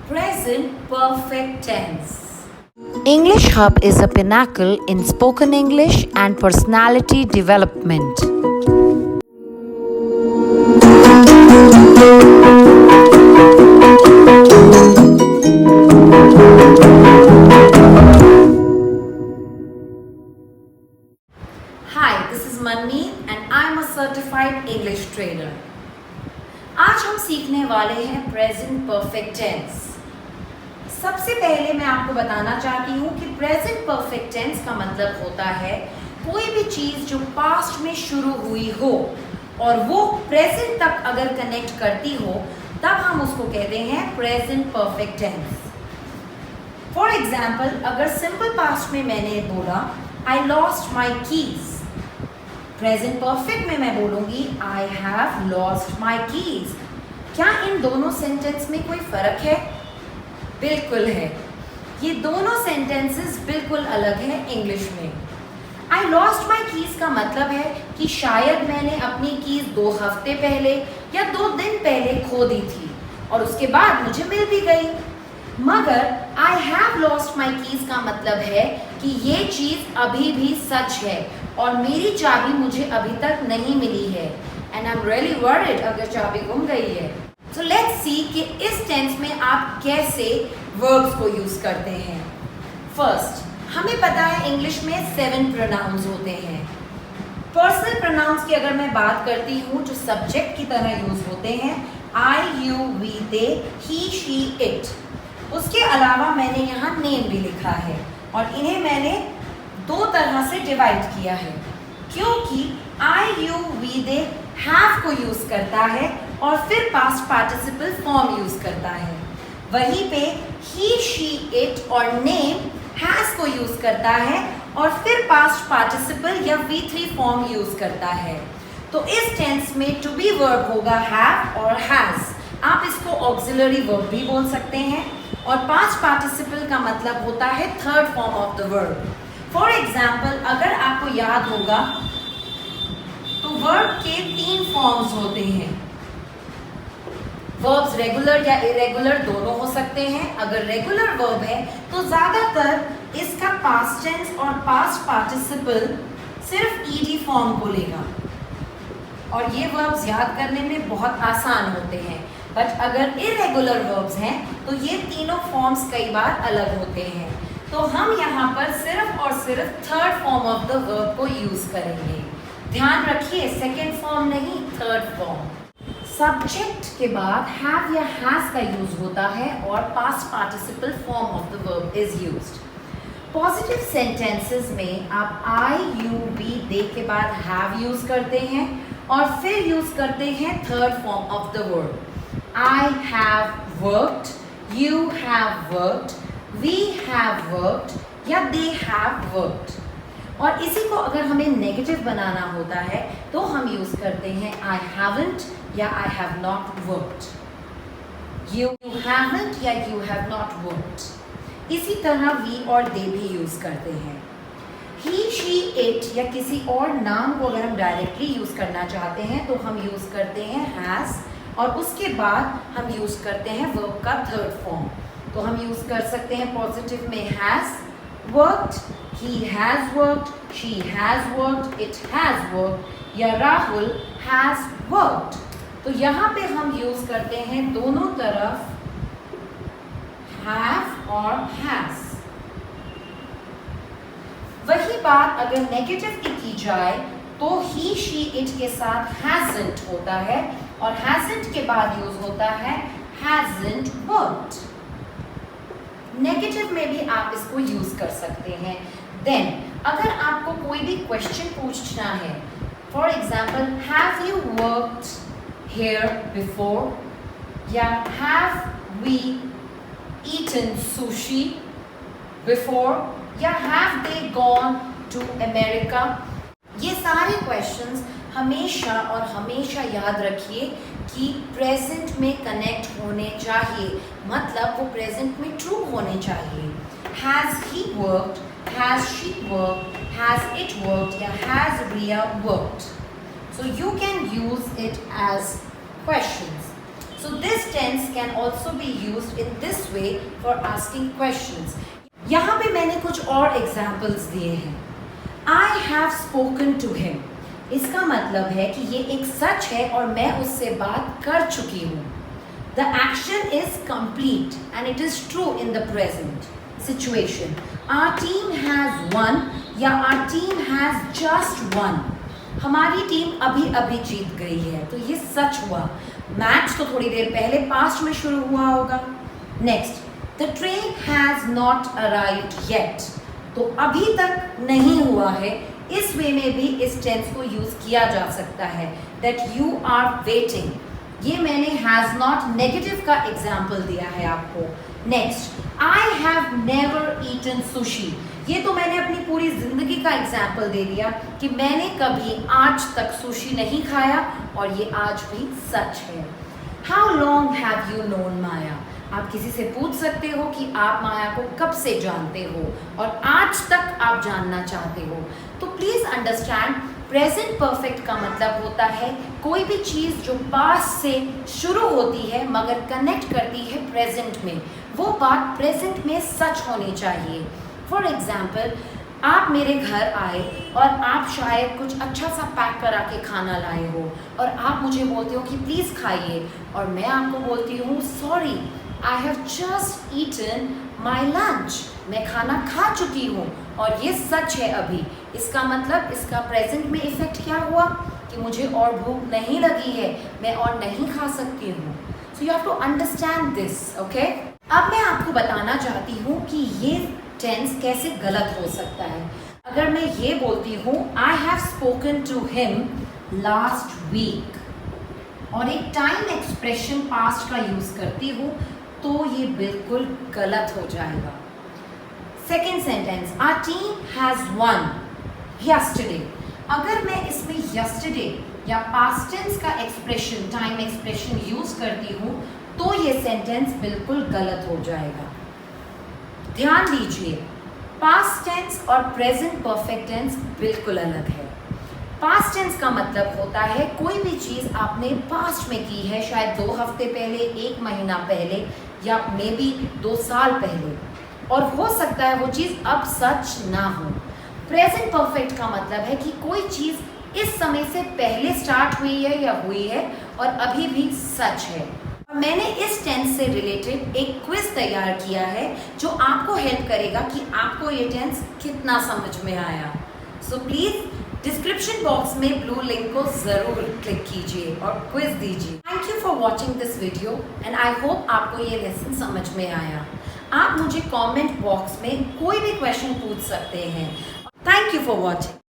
Present perfect tense. English Hub is a pinnacle in spoken English and personality development. Hi, this is Manmeet and I'm a certified English trainer. आज हम सीखने वाले हैं present perfect tense. सबसे पहले मैं आपको बताना चाहती हूँ कि प्रेजेंट परफेक्ट टेंस का मतलब होता है कोई भी चीज़ जो पास्ट में शुरू हुई हो और वो प्रेजेंट तक अगर कनेक्ट करती हो तब हम उसको कहते हैं present perfect tense. For example, अगर सिंपल पास्ट में मैंने बोला I lost my keys, present perfect में मैं बोलूँगी I have lost my keys. क्या इन दोनों सेंटेंस में कोई फ़र्क है? बिल्कुल है। ये दोनों सेंटेंसेस बिल्कुल अलग हैं इंग्लिश में। आई लॉस्ट माई कीज़ का मतलब है कि शायद मैंने अपनी कीज़ 2 हफ्ते पहले या 2 दिन पहले खो दी थी और उसके बाद मुझे मिल भी गई। मगर आई हैव लॉस्ट माई कीज़ का मतलब है कि ये चीज़ अभी भी सच है और मेरी चाबी मुझे अभी तक नहीं मिली है and I am really worried अगर चाबी गुम गई है। सो लेट्स सी कि इस टेंस में आप कैसे वर्ब्स को यूज़ करते हैं। फर्स्ट, हमें पता है इंग्लिश में 7 प्रोनाउंस होते हैं। पर्सनल प्रोनाउंस की अगर मैं बात करती हूँ जो सब्जेक्ट की तरह यूज़ होते हैं, I, you, we, they, he, she, it. उसके अलावा मैंने यहाँ नेम भी लिखा है और इन्हें मैंने 2 तरह से डिवाइड किया है क्योंकि आई, यू, वी, दे हैव को यूज़ करता है और फिर पास्ट पार्टिसिपल फॉर्म यूज़ करता है। वहीं पे ही, शी, इट और नेम हैज़ को यूज़ करता है और फिर पास्ट पार्टिसिपल या V3 फॉर्म यूज़ करता है। तो इस टेंस में टू बी वर्ब होगा हैव और हैज़। आप इसको ऑक्सिलरी वर्ब भी बोल सकते हैं और पास्ट पार्टिसिपल का मतलब होता है third form of the verb. For example, अगर आपको याद होगा तो वर्ब के 3 फॉर्म्स होते हैं। वर्ब्स रेगुलर या इरेगुलर दोनों हो सकते हैं। अगर रेगुलर वर्ब है तो ज़्यादातर इसका पास्ट टेंस और पास्ट पार्टिसिपल सिर्फ ईडी फॉर्म को लेगा और ये वर्ब्स याद करने में बहुत आसान होते हैं। बट अगर इरेगुलर वर्ब्स हैं तो ये तीनों फॉर्म्स कई बार अलग होते हैं। तो हम यहाँ पर सिर्फ और सिर्फ third form of the verb को यूज़ करेंगे। ध्यान रखिए, सेकेंड फॉर्म नहीं, थर्ड फॉर्म। सब्जेक्ट के बाद हैव या हैज़ का यूज़ होता है और past participle form of the verb is used. Positive sentences में आप आई, यू, वी, दे के बाद हैव यूज़ करते हैं और फिर यूज़ करते हैं third form of the verb. I have worked, you have worked, we have worked या they have worked। और इसी को अगर हमें नेगेटिव बनाना होता है तो हम यूज़ करते हैं I haven't या I have not worked। You haven't या you have not worked। इसी तरह we और they भी यूज़ करते हैं। He, she, it या किसी और नाम को अगर हम डायरेक्टली यूज़ करना चाहते हैं तो हम यूज़ करते हैं has और उसके बाद हम यूज़ करते हैं वर्ब का थर्ड फॉर्म। तो हम यूज़ कर सकते हैं पॉजिटिव में has worked, he has worked, she has worked, it has worked या राहुल हैज़ वर्कड। तो यहाँ पे हम यूज़ करते हैं दोनों तरफ हैव और हैज़। वही बात अगर नेगेटिव की जाए तो ही, शी, इट के साथ हैज़ंट होता है और हैज़ंट के बाद यूज होता है हैज़ंट वर्कड। नेगेटिव में भी आप इसको यूज कर सकते हैं। देन अगर आपको कोई भी क्वेश्चन पूछना है, for example have you worked here before या have we eaten sushi before या have they gone to America, ये सारे क्वेश्चंस हमेशा और हमेशा याद रखिए कि प्रेजेंट में कनेक्ट होने चाहिए, मतलब वो प्रेजेंट में ट्रू होने चाहिए। Has he worked, has she worked, has it worked या has Riya worked. So you can use it as questions. So this tense can also be used in this way for asking questions. यहाँ पे मैंने कुछ और examples दिए हैं. I have spoken to him. इसका मतलब है कि ये एक सच है और मैं उससे बात कर चुकी हूँ. The action is complete and it is true in the present situation. Our team has won या our team has just won. हमारी टीम अभी अभी जीत गई है, तो ये सच हुआ. मैच तो थोड़ी देर पहले पास्ट में शुरू हुआ होगा. Next, the train has not arrived yet. तो अभी तक नहीं हुआ है. इस वे में भी इस टेंस को यूज किया जा सकता है, दैट यू आर वेटिंग. ये मैंने हैज नॉट नेगेटिव का एग्जाम्पल दिया है आपको. Next, I have never eaten sushi. ये तो मैंने अपनी पूरी जिंदगी का एग्जाम्पल दे दिया कि मैंने कभी आज तक सुशी नहीं खाया, और ये आज भी सच है. How long have you known Maya. आप किसी से पूछ सकते हो कि आप माया को कब से जानते हो, और आज तक आप जानना चाहते हो. तो प्लीज अंडरस्टैंड, प्रेजेंट परफेक्ट का मतलब होता है कोई भी चीज़ जो पास्ट से शुरू होती है मगर कनेक्ट करती है प्रेजेंट में, वो बात प्रेजेंट में सच होनी चाहिए. फॉर एग्जाम्पल, आप मेरे घर आए और आप शायद कुछ अच्छा सा पैक करा के खाना लाए हो, और आप मुझे बोलते हो कि प्लीज़ खाइए, और मैं आपको बोलती हूँ sorry, I have just eaten my lunch. मैं खाना खा चुकी हूँ, और ये सच है अभी. इसका मतलब इसका प्रेजेंट में इफेक्ट क्या हुआ कि मुझे और भूख नहीं लगी है, मैं और नहीं खा सकती हूँ. So you have to understand this. Okay, अब मैं आपको बताना चाहती हूँ कि ये टेंस कैसे गलत हो सकता है. अगर मैं ये बोलती हूँ I have spoken to him last week, और एक टाइम एक्सप्रेशन पास्ट का यूज करती हूँ, तो ये बिल्कुल गलत हो जाएगा. Second sentence, our team has won yesterday. अगर मैं इसमें यस्टरडे या पास्ट टेंस का एक्सप्रेशन, टाइम एक्सप्रेशन यूज करती हूँ, तो ये सेंटेंस बिल्कुल गलत हो जाएगा. ध्यान दीजिए, पास्ट टेंस और प्रेजेंट परफेक्ट टेंस बिल्कुल अलग है. पास्ट टेंस का मतलब होता है कोई भी चीज़ आपने पास्ट में की है, शायद 2 हफ्ते पहले, 1 महीना पहले, या मे बी 2 साल पहले, और हो सकता है वो चीज़ अब सच ना हो. प्रेजेंट परफेक्ट का मतलब है कि कोई चीज़ इस समय से पहले स्टार्ट हुई है या हुई है और अभी भी सच है. मैंने इस टेंस से रिलेटेड एक क्विज तैयार किया है जो आपको हेल्प करेगा कि आपको ये टेंस कितना समझ में आया. सो प्लीज डिस्क्रिप्शन बॉक्स में ब्लू लिंक को जरूर क्लिक कीजिए और क्विज दीजिए. Thank you for watching this video and I hope आपको ये लेसन समझ में आया. आप मुझे कमेंट बॉक्स में कोई भी क्वेश्चन पूछ सकते हैं. Thank you for watching.